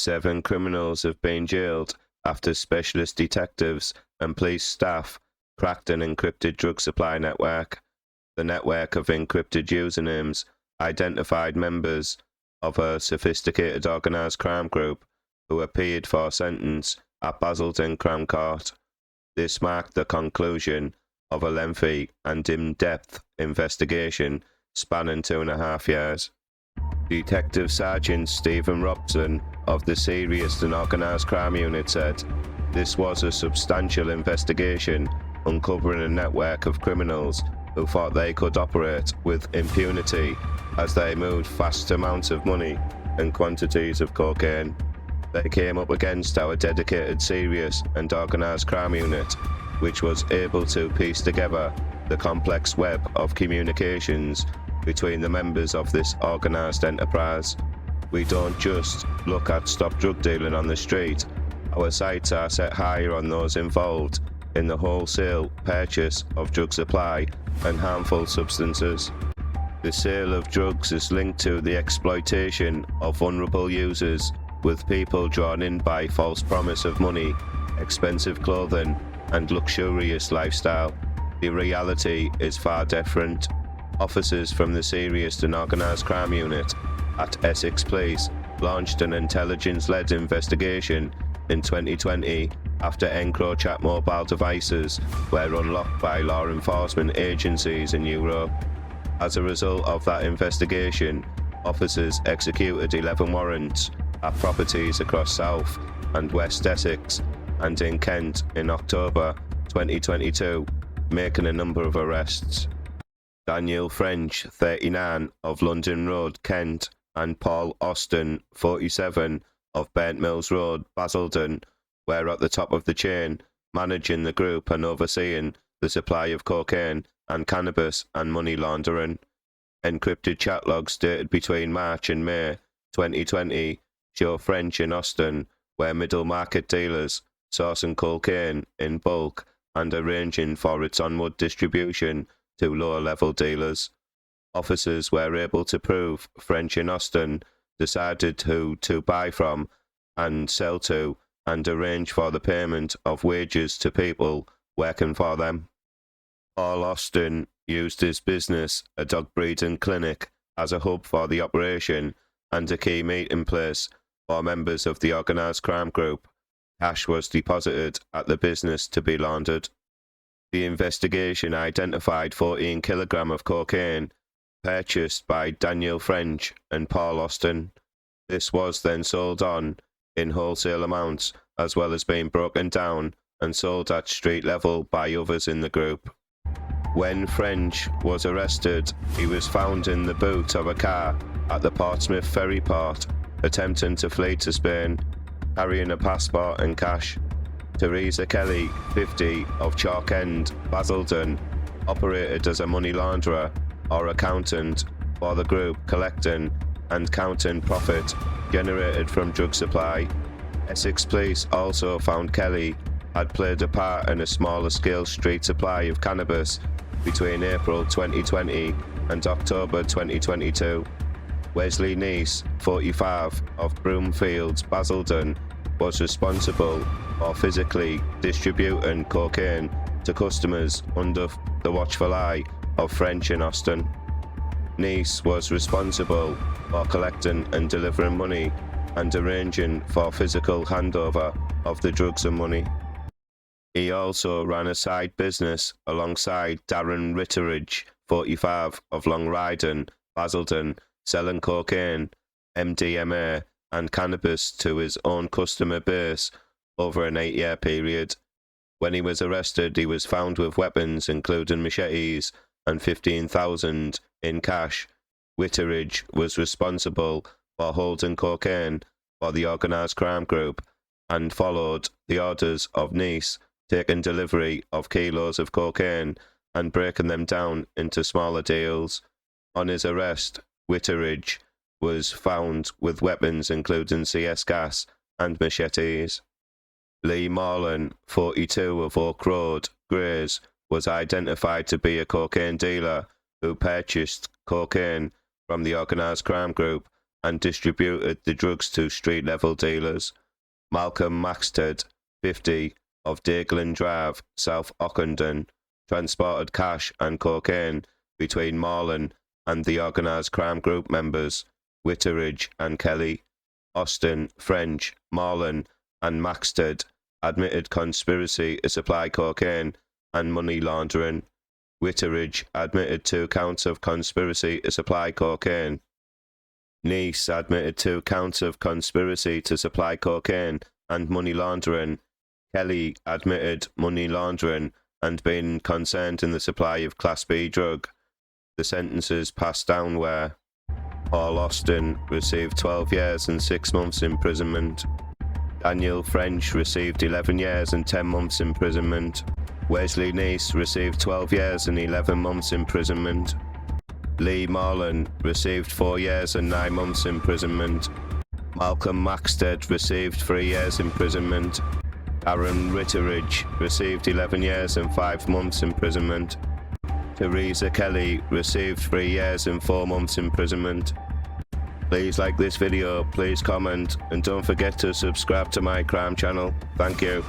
7 criminals have been jailed after specialist detectives and police staff cracked an encrypted drug supply network. The network of encrypted usernames identified members of a sophisticated organised crime group who appeared for sentence at Basildon Crown Court. This marked the conclusion of a lengthy and in-depth investigation spanning 2.5 years. Detective Sergeant Stephen Robson of the Serious and Organised Crime Unit said, "This was a substantial investigation uncovering a network of criminals who thought they could operate with impunity as they moved vast amounts of money and quantities of cocaine. They came up against our dedicated Serious and Organised Crime Unit, which was able to piece together the complex web of communications between the members of this organised enterprise. We don't just look at stop drug dealing on the street. Our sights are set higher on those involved in the wholesale purchase of drug supply and harmful substances. The sale of drugs is linked to the exploitation of vulnerable users, with people drawn in by false promise of money, expensive clothing, and luxurious lifestyle. The reality is far different. Officers from the Serious and Organised Crime Unit at Essex Police launched an intelligence-led investigation in 2020 after EncroChat mobile devices were unlocked by law enforcement agencies in Europe. As a result of that investigation, officers executed 11 warrants at properties across South and West Essex and in Kent in October 2022, making a number of arrests. Daniel French, 39, of London Road, Kent, and Paul Austin, 47, of Burnt Mills Road, Basildon, were at the top of the chain, managing the group and overseeing the supply of cocaine and cannabis and money laundering. Encrypted chat logs dated between March and May 2020 show French and Austin were middle market dealers sourcing cocaine in bulk and arranging for its onward distribution to lower-level dealers. Officers were able to prove French and Austin decided who to buy from and sell to and arrange for the payment of wages to people working for them. Paul Austin used his business, a dog breeding clinic, as a hub for the operation and a key meeting place for members of the organised crime group. Cash was deposited at the business to be laundered. The investigation identified 14 kilograms of cocaine purchased by Daniel French and Paul Austin. This was then sold on in wholesale amounts, as well as being broken down and sold at street level by others in the group. When French was arrested, he was found in the boot of a car at the Portsmouth ferry port, attempting to flee to Spain, carrying a passport and cash. Teresa Kelly, 50, of Chalk End, Basildon, operated as a money launderer or accountant for the group, collecting and counting profit generated from drug supply. Essex Police also found Kelly had played a part in a smaller-scale street supply of cannabis between April 2020 and October 2022. Wesley Neese, 45, of Broomfields, Basildon, was responsible for physically distributing cocaine to customers under the watchful eye of French and Austin. Neese was responsible for collecting and delivering money and arranging for physical handover of the drugs and money. He also ran a side business alongside Darren Ritteridge, 45, of Long Ryden, Basildon, selling cocaine, MDMA, and cannabis to his own customer base over an 8-year period. When he was arrested, he was found with weapons including machetes and $15,000 in cash. Ritteridge was responsible for holding cocaine for the organised crime group and followed the orders of Neese, taking delivery of kilos of cocaine and breaking them down into smaller deals. On his arrest, Ritteridge was found with weapons including CS gas and machetes. Lee Morlan, 42, of Oak Road, Grays, was identified to be a cocaine dealer who purchased cocaine from the organised crime group and distributed the drugs to street-level dealers. Malcolm Maxted, 50, of Daglin Drive, South Ockendon, transported cash and cocaine between Marlon and the organised crime group members Witteridge and Kelly. Austin, French, Marlon and Maxted admitted conspiracy to supply cocaine and money laundering. Witteridge admitted 2 counts of conspiracy to supply cocaine. Nice admitted 2 counts of conspiracy to supply cocaine and money laundering. Kelly admitted money laundering and being concerned in the supply of Class B drug. The sentences passed down were: Paul Austin received 12 years and 6 months imprisonment. Daniel French received 11 years and 10 months imprisonment. Wesley Nice received 12 years and 11 months imprisonment. Lee Marlon received 4 years and 9 months imprisonment. Malcolm Maxted received 3 years imprisonment. Aaron Witteridge received 11 years and 5 months imprisonment. Teresa Kelly received 3 years and 4 months imprisonment. Please like this video, please comment, and don't forget to subscribe to my crime channel. Thank you.